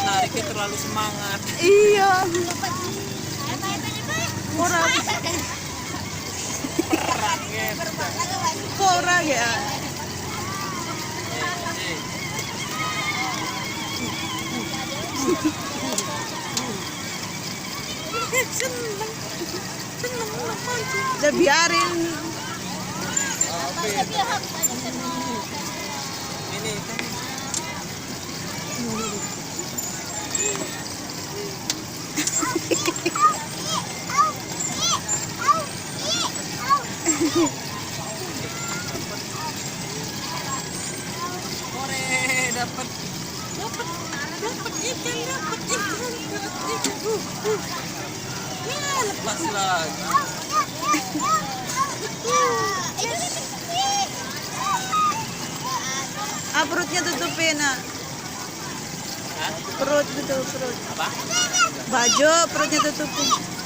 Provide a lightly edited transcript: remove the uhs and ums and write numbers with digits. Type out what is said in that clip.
Nariknya terlalu semangat. Iya. Orang orang ya. Udah biarin. Ini dapat ikan. Ya, lepas lagi. Perutnya tutupin, nak. Perut tutup, perut. Apa? Baju perutnya tutupin.